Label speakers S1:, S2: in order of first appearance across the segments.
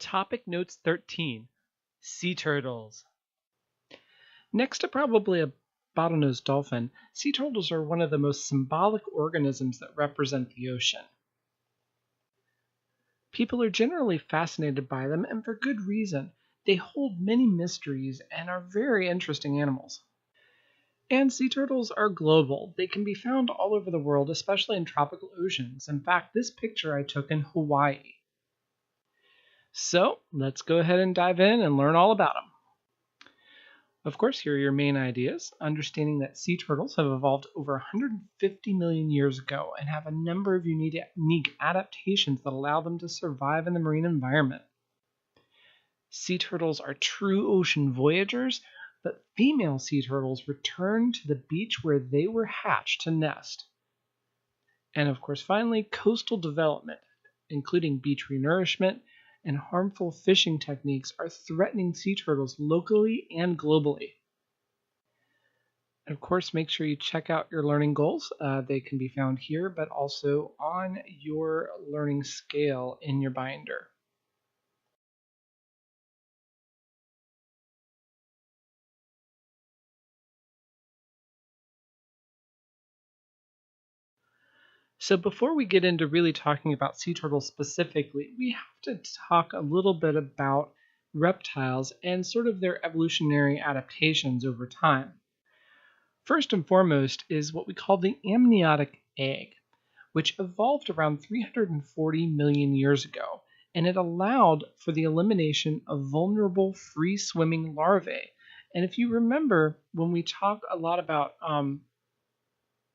S1: Topic Notes 13 Sea Turtles. Next to probably a bottlenose dolphin, sea turtles are one of the most symbolic organisms that represent the ocean. People are generally fascinated by them, and for good reason. They hold many mysteries and are very interesting animals. And sea turtles are global. They can be found all over the world, especially in tropical oceans. In fact, this picture I took in Hawaii. So let's go ahead and dive in and learn all about them. Of course, here are your main ideas. Understanding that sea turtles have evolved over 150 million years ago and have a number of unique adaptations that allow them to survive in the marine environment. Sea turtles are true ocean voyagers, but female sea turtles return to the beach where they were hatched to nest. And of course, finally, coastal development, including beach renourishment and harmful fishing techniques, are threatening sea turtles locally and globally. And of course, make sure you check out your learning goals. They can be found here, but also on your learning scale in your binder. So before we get into really talking about sea turtles specifically, we have to talk a little bit about reptiles and sort of their evolutionary adaptations over time. First and foremost is what we call the amniotic egg, which evolved around 340 million years ago, and it allowed for the elimination of vulnerable free-swimming larvae. And if you remember, when we talk a lot about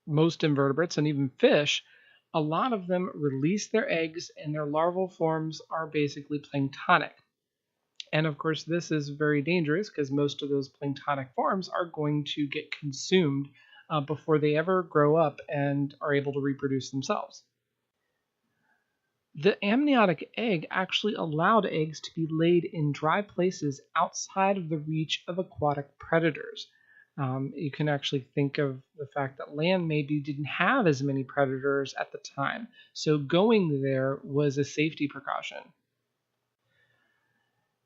S1: most invertebrates and even fish, a lot of them release their eggs and their larval forms are basically planktonic. And of course, this is very dangerous because most of those planktonic forms are going to get consumed before they ever grow up and are able to reproduce themselves. The amniotic egg actually allowed eggs to be laid in dry places outside of the reach of aquatic predators. You can actually think of the fact that land maybe didn't have as many predators at the time, so going there was a safety precaution.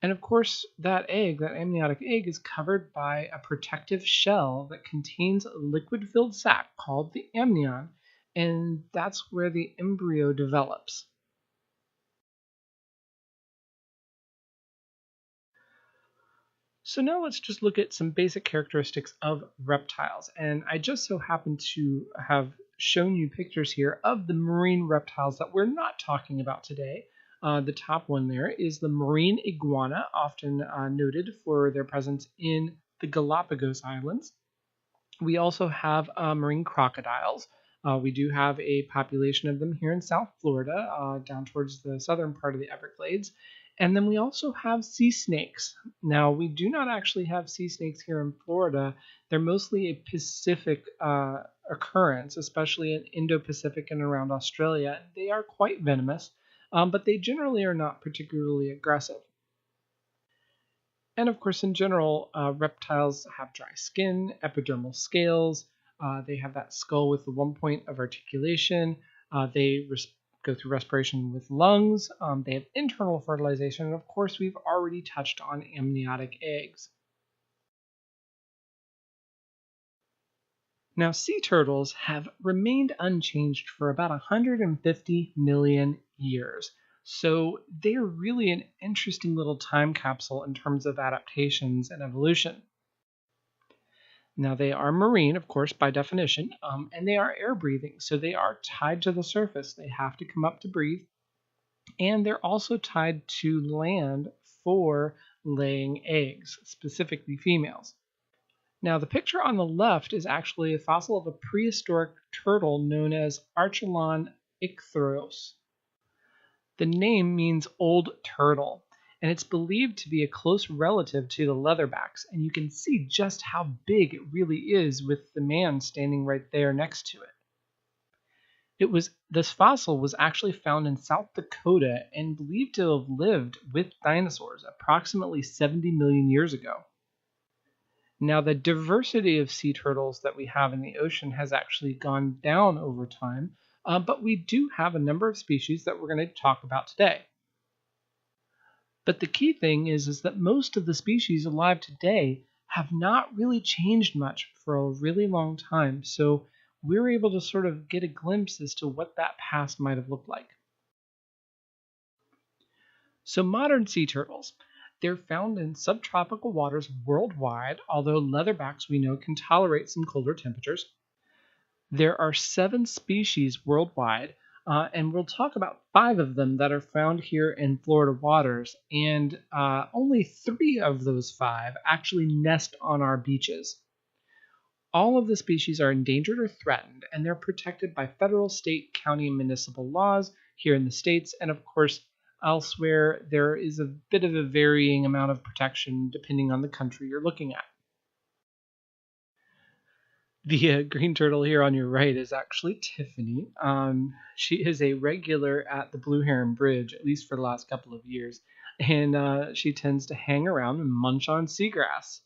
S1: And of course, that amniotic egg, is covered by a protective shell that contains a liquid-filled sac called the amnion, and that's where the embryo develops. So now let's just look at some basic characteristics of reptiles. And I just so happen to have shown you pictures here of the marine reptiles that we're not talking about today. The top one there is the marine iguana, often noted for their presence in the Galapagos Islands. We also have marine crocodiles. We do have a population of them here in South Florida, down towards the southern part of the Everglades. And then we also have sea snakes. Now, we do not actually have sea snakes here in Florida. They're mostly a Pacific occurrence, especially in Indo-Pacific and around Australia. They are quite venomous, but they generally are not particularly aggressive. And of course, in general, reptiles have dry skin, epidermal scales. They have that skull with the one point of articulation. They go through respiration with lungs. They have internal fertilization. And of course, we've already touched on amniotic eggs. Now, sea turtles have remained unchanged for about 150 million years. So they're really an interesting little time capsule in terms of adaptations and evolution. Now, they are marine, of course, by definition, and they are air breathing, so they are tied to the surface. They have to come up to breathe, and they're also tied to land for laying eggs, specifically females. Now, the picture on the left is actually a fossil of a prehistoric turtle known as Archelon ichthyosaurus. The name means old turtle, and it's believed to be a close relative to the leatherbacks, and you can see just how big it really is with the man standing right there next to it. This fossil was actually found in South Dakota and believed to have lived with dinosaurs approximately 70 million years ago. Now, the diversity of sea turtles that we have in the ocean has actually gone down over time, but we do have a number of species that we're going to talk about today. But the key thing is that most of the species alive today have not really changed much for a really long time. So we're able to sort of get a glimpse as to what that past might have looked like. So modern sea turtles, they're found in subtropical waters worldwide, although leatherbacks we know can tolerate some colder temperatures. There are 7 species worldwide, and we'll talk about 5 of them that are found here in Florida waters, and only 3 of those 5 actually nest on our beaches. All of the species are endangered or threatened, and they're protected by federal, state, county, and municipal laws here in the States. And of course, elsewhere, there is a bit of a varying amount of protection depending on the country you're looking at. The green turtle here on your right is actually Tiffany. She is a regular at the Blue Heron Bridge, at least for the last couple of years, and she tends to hang around and munch on seagrass.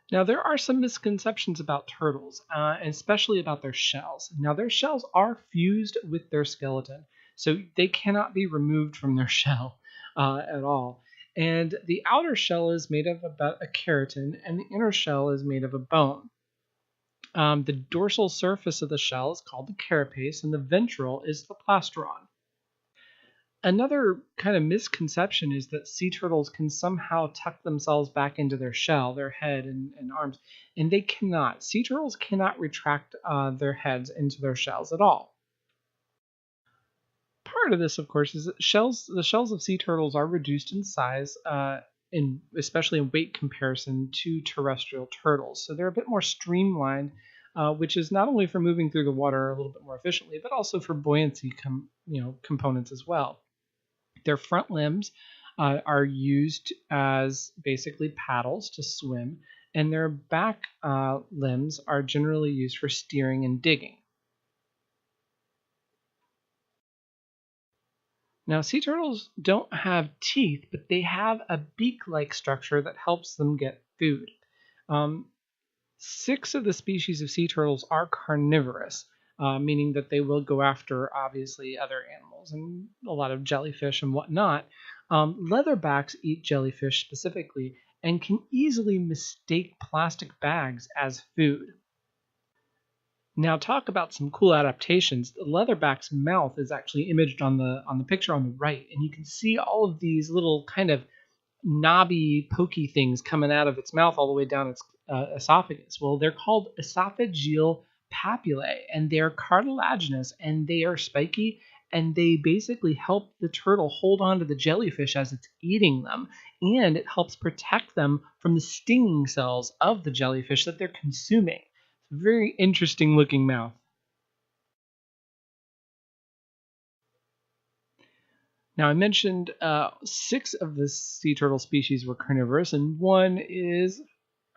S1: Now, there are some misconceptions about turtles, and especially about their shells. Now, their shells are fused with their skeleton, so they cannot be removed from their shell at all. And the outer shell is made of about a keratin, and the inner shell is made of a bone. The dorsal surface of the shell is called the carapace, and the ventral is the plastron. Another kind of misconception is that sea turtles can somehow tuck themselves back into their shell, their head and arms, and they cannot. Sea turtles cannot retract their heads into their shells at all. Part of this, of course, is that the shells of sea turtles are reduced in size, especially in weight comparison to terrestrial turtles. So they're a bit more streamlined, which is not only for moving through the water a little bit more efficiently, but also for buoyancy components as well. Their front limbs are used as basically paddles to swim, and their back limbs are generally used for steering and digging. Now, sea turtles don't have teeth, but they have a beak-like structure that helps them get food. Um, 6 of the species of sea turtles are carnivorous, meaning that they will go after, obviously, other animals and a lot of jellyfish and whatnot. Leatherbacks eat jellyfish specifically and can easily mistake plastic bags as food. Now, talk about some cool adaptations. The leatherback's mouth is actually imaged on the picture on the right, and you can see all of these little kind of knobby, pokey things coming out of its mouth all the way down its esophagus. Well, they're called esophageal papillae, and they're cartilaginous and they are spiky, and they basically help the turtle hold on to the jellyfish as it's eating them, and it helps protect them from the stinging cells of the jellyfish that they're consuming. It's a very interesting looking mouth. Now, I mentioned 6 of the sea turtle species were carnivorous, and 1 is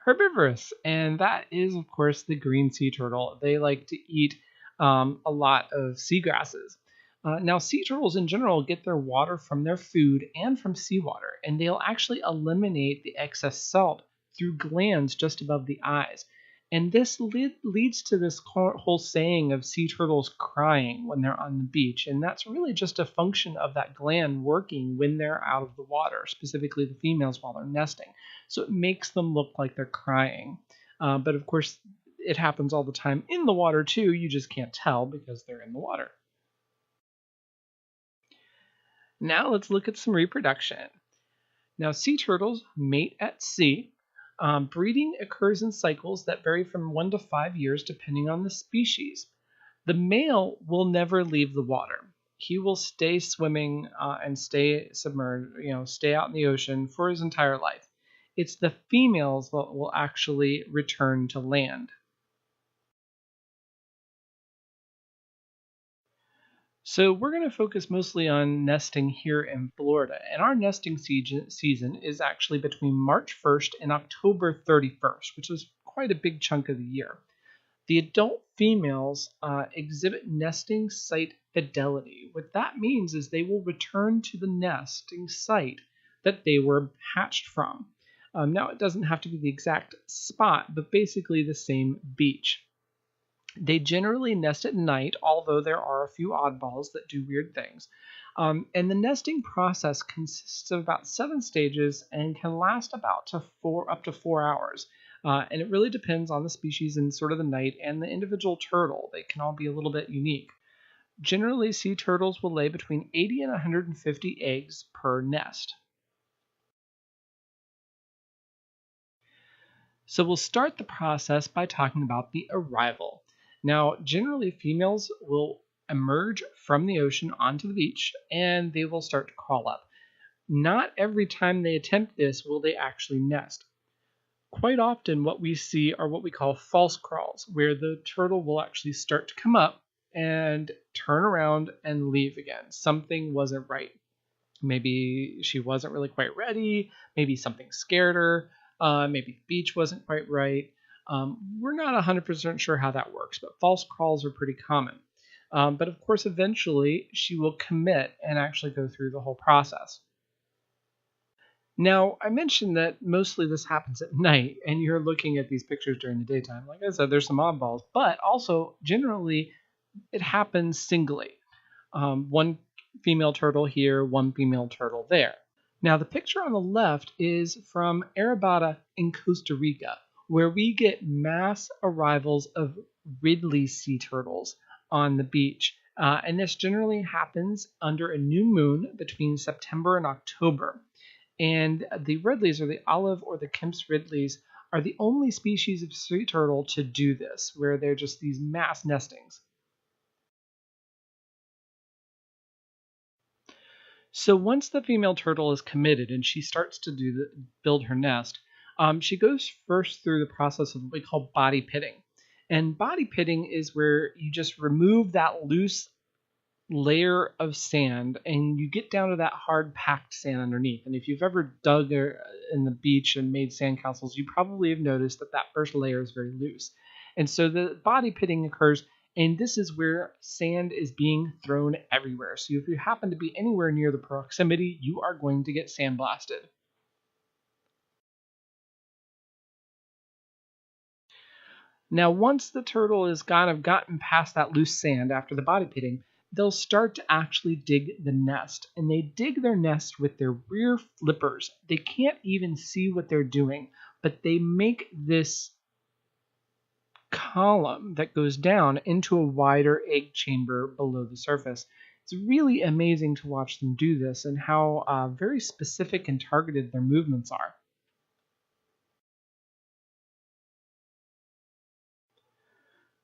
S1: herbivorous, and that is, of course, the green sea turtle. They like to eat a lot of seagrasses. Now, sea turtles in general get their water from their food and from seawater, and they'll actually eliminate the excess salt through glands just above the eyes. And this leads to this whole saying of sea turtles crying when they're on the beach. And that's really just a function of that gland working when they're out of the water, specifically the females while they're nesting. So it makes them look like they're crying. But of course, it happens all the time in the water too. You just can't tell because they're in the water. Now let's look at some reproduction. Now, sea turtles mate at sea. Breeding occurs in cycles that vary from 1 to 5 years depending on the species. The male will never leave the water. He will stay swimming and stay submerged, stay out in the ocean for his entire life. It's the females that will actually return to land. So we're going to focus mostly on nesting here in Florida, and our nesting season is actually between March 1st and October 31st, which is quite a big chunk of the year. The adult females exhibit nesting site fidelity. What that means is they will return to the nesting site that they were hatched from. Now, it doesn't have to be the exact spot, but basically the same beach. They generally nest at night, although there are a few oddballs that do weird things. And the nesting process consists of about 7 stages and can last up to 4 hours. And it really depends on the species and sort of the night and the individual turtle. They can all be a little bit unique. Generally, sea turtles will lay between 80 and 150 eggs per nest. So we'll start the process by talking about the arrival. Now, generally, females will emerge from the ocean onto the beach and they will start to crawl up. Not every time they attempt this will they actually nest. Quite often, what we see are what we call false crawls, where the turtle will actually start to come up and turn around and leave again. Something wasn't right. Maybe she wasn't really quite ready. Maybe something scared her. Maybe the beach wasn't quite right. We're not 100% sure how that works, but false crawls are pretty common. But of course, eventually she will commit and actually go through the whole process. Now, I mentioned that mostly this happens at night, and you're looking at these pictures during the daytime. Like I said, there's some oddballs, but also generally it happens singly. One female turtle here, one female turtle there. Now, the picture on the left is from Arabata in Costa Rica, where we get mass arrivals of Ridley sea turtles on the beach. And this generally happens under a new moon between September and October. And the Ridleys, or the olive or the Kemp's Ridleys, are the only species of sea turtle to do this, where they're just these mass nestings. So once the female turtle is committed and she starts to build her nest, she goes first through the process of what we call body pitting. And body pitting is where you just remove that loose layer of sand and you get down to that hard packed sand underneath. And if you've ever dug in the beach and made sandcastles, you probably have noticed that that first layer is very loose. And so the body pitting occurs, and this is where sand is being thrown everywhere. So if you happen to be anywhere near the proximity, you are going to get sandblasted. Now, once the turtle has kind of gotten past that loose sand after the body pitting, they'll start to actually dig the nest. And they dig their nest with their rear flippers. They can't even see what they're doing, but they make this column that goes down into a wider egg chamber below the surface. It's really amazing to watch them do this and how very specific and targeted their movements are.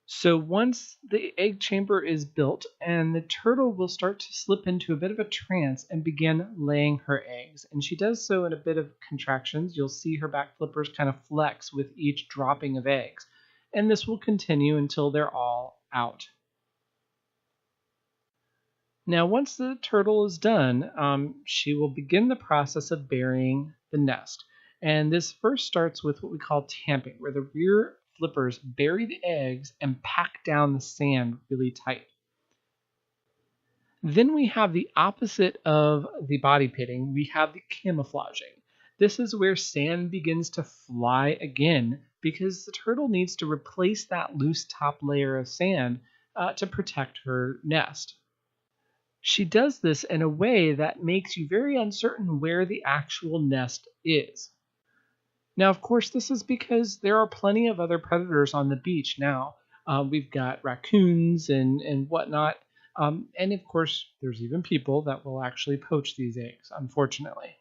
S1: So once the egg chamber is built, and the turtle will start to slip into a bit of a trance and begin laying her eggs. And she does so in a bit of contractions. You'll see her back flippers kind of flex with each dropping of eggs. And this will continue until they're all out. Now, once the turtle is done, she will begin the process of burying the nest. And this first starts with what we call tamping, where the rear flippers bury the eggs and pack down the sand really tight. Then we have the opposite of the body pitting. We have the camouflaging. This is where sand begins to fly again because the turtle needs to replace that loose top layer of sand to protect her nest. She does this in a way that makes you very uncertain where the actual nest is. Now, of course, this is because there are plenty of other predators on the beach now. We've got raccoons and whatnot. And of course, there's even people that will actually poach these eggs, unfortunately.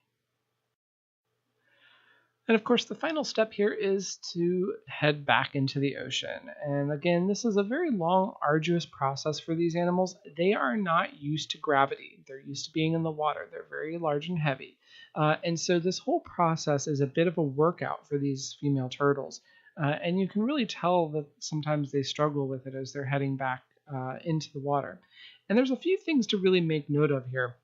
S1: And of course, the final step here is to head back into the ocean. And again, this is a very long, arduous process for these animals. They are not used to gravity. They're used to being in the water. They're very large and heavy. And so this whole process is a bit of a workout for these female turtles. And you can really tell that sometimes they struggle with it as they're heading back into the water. And there's a few things to really make note of here.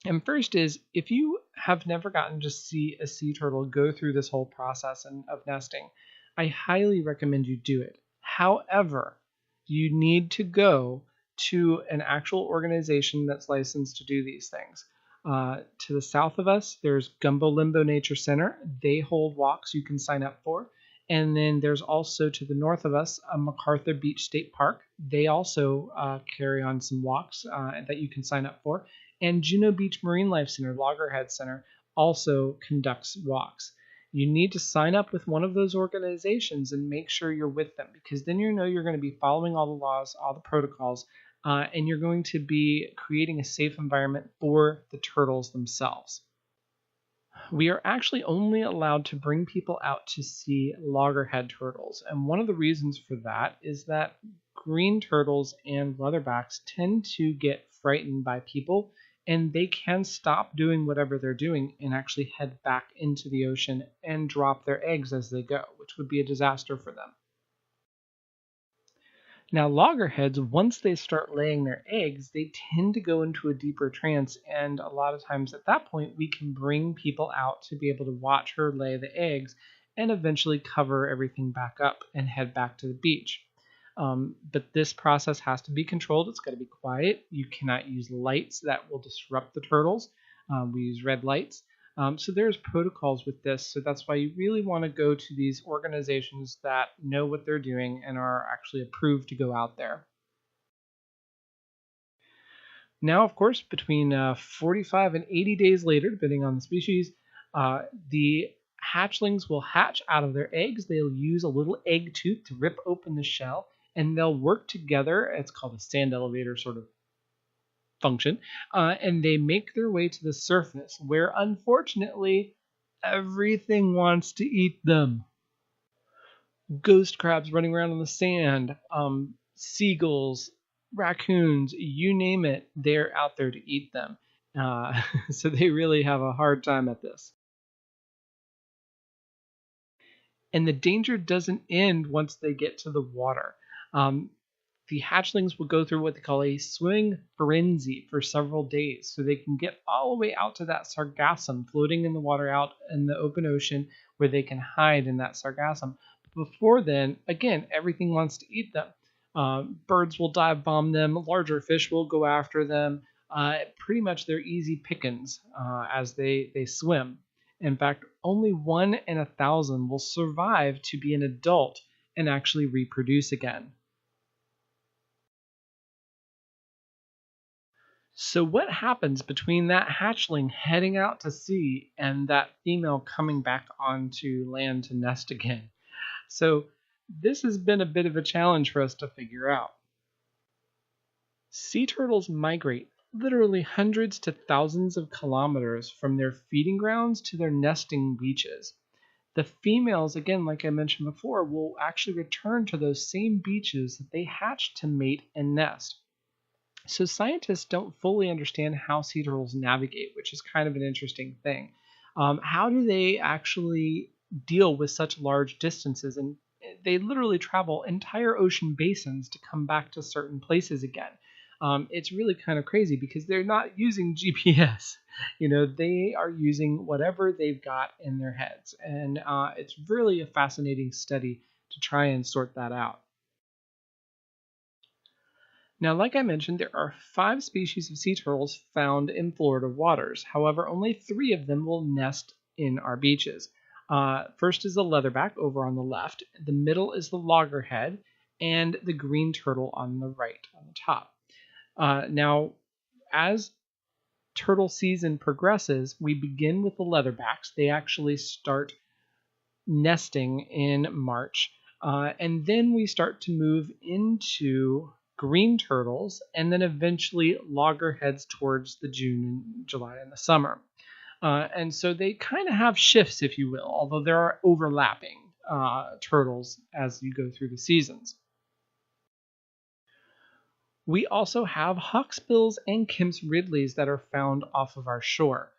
S1: And first is, if you have never gotten to see a sea turtle go through this whole process of nesting, I highly recommend you do it. However, you need to go to an actual organization that's licensed to do these things. To the south of us, there's Gumbo Limbo Nature Center. They hold walks you can sign up for. And then there's also to the north of us a MacArthur Beach State Park. They also carry on some walks that you can sign up for. And Juno Beach Marine Life Center, Loggerhead Center, also conducts walks. You need to sign up with one of those organizations and make sure you're with them, because then you know you're going to be following all the laws, all the protocols, and you're going to be creating a safe environment for the turtles themselves. We are actually only allowed to bring people out to see loggerhead turtles. And one of the reasons for that is that green turtles and leatherbacks tend to get frightened by people, and they can stop doing whatever they're doing and actually head back into the ocean and drop their eggs as they go, which would be a disaster for them. Now, loggerheads, once they start laying their eggs, they tend to go into a deeper trance, and a lot of times at that point, we can bring people out to be able to watch her lay the eggs and eventually cover everything back up and head back to the beach. But this process has to be controlled. It's got to be quiet. You cannot use lights that will disrupt the turtles. We use red lights. So there's protocols with this. So that's why you really want to go to these organizations that know what they're doing and are actually approved to go out there. Now, of course, between 45 and 80 days later, depending on the species, the hatchlings will hatch out of their eggs. They'll use a little egg tooth to rip open the shell, and they'll work together. It's called a sand elevator sort of function, and they make their way to the surface, where unfortunately everything wants to eat them. Ghost crabs running around on the sand, seagulls, raccoons, you name it, they're out there to eat them. So they really have a hard time at this. And the danger doesn't end once they get to the water. The hatchlings will go through what they call a swimming frenzy for several days, so they can get all the way out to that sargassum floating in the water out in the open ocean, where they can hide in that sargassum. But before then, again, everything wants to eat them. Birds will dive bomb them, larger fish will go after them. Pretty much they're easy pickings as they swim. In fact, only 1 in 1,000 will survive to be an adult and actually reproduce again. So what happens between that hatchling heading out to sea and that female coming back onto land to nest again? So this has been a bit of a challenge for us to figure out. Sea turtles migrate literally hundreds to thousands of kilometers from their feeding grounds to their nesting beaches. The females, again, like I mentioned before, will actually return to those same beaches that they hatched to mate and nest. So scientists don't fully understand how sea turtles navigate, which is kind of an interesting thing. How do they actually deal with such large distances? And they literally travel entire ocean basins to come back to certain places again. It's really kind of crazy because they're not using GPS. They are using whatever they've got in their heads. And it's really a fascinating study to try and sort that out. Now, like I mentioned, there are 5 species of sea turtles found in Florida waters. However, only 3 of them will nest in our beaches. First is the leatherback over on the left, the middle is the loggerhead, and the green turtle on the right, on the top. Now, as turtle season progresses, we begin with the leatherbacks. They actually start nesting in March, and then we start to move into green turtles, and then eventually loggerheads towards the June and July and the summer. And so they kind of have shifts, if you will, although there are overlapping turtles as you go through the seasons. We also have hawksbills and Kemp's ridleys that are found off of our shore.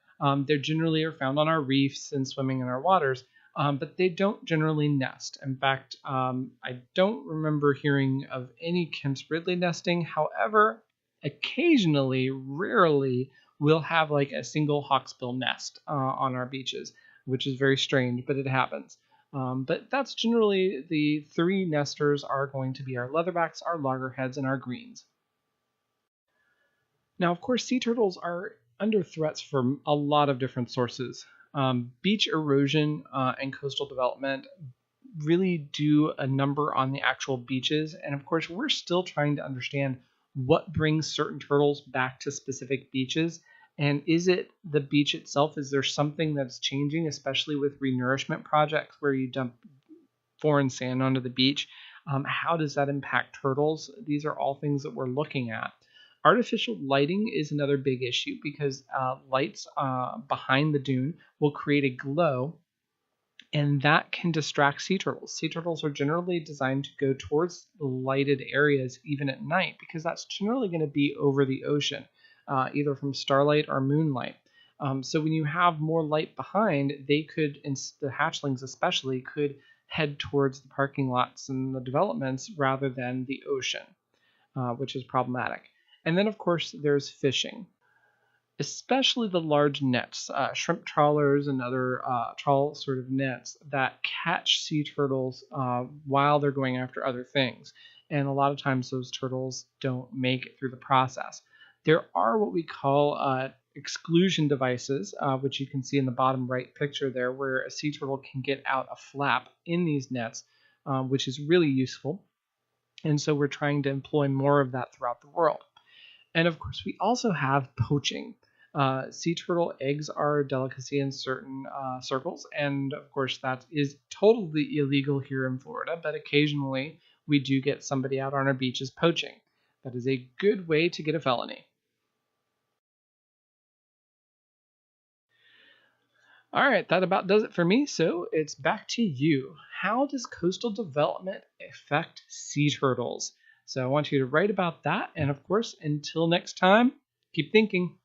S1: They generally are found on our reefs and swimming in our waters, but they don't generally nest. In fact, I don't remember hearing of any Kemp's ridley nesting. However, occasionally, rarely, we'll have like a single hawksbill nest on our beaches, which is very strange, but it happens. But that's generally the 3 nesters are going to be our leatherbacks, our loggerheads, and our greens. Now, of course, sea turtles are under threats from a lot of different sources. Beach erosion and coastal development really do a number on the actual beaches. And of course, we're still trying to understand what brings certain turtles back to specific beaches. And is it the beach itself? Is there something that's changing, especially with renourishment projects where you dump foreign sand onto the beach? How does that impact turtles? These are all things that we're looking at. Artificial lighting is another big issue because lights behind the dune will create a glow, and that can distract sea turtles. Sea turtles are generally designed to go towards the lighted areas even at night because that's generally going to be over the ocean, either from starlight or moonlight. So when you have more light behind, they could, and the hatchlings especially, could head towards the parking lots and the developments rather than the ocean, which is problematic. And then, of course, there's fishing, especially the large nets, shrimp trawlers and other trawl sort of nets that catch sea turtles while they're going after other things. And a lot of times those turtles don't make it through the process. There are what we call exclusion devices, which you can see in the bottom right picture there, where a sea turtle can get out a flap in these nets, which is really useful. And so we're trying to employ more of that throughout the world. And of course, we also have poaching. Sea turtle eggs are a delicacy in certain circles, and of course, that is totally illegal here in Florida, but occasionally we do get somebody out on our beaches poaching. That is a good way to get a felony. All right, that about does it for me, so it's back to you. How does coastal development affect sea turtles? So I want you to write about that, and of course, until next time, keep thinking.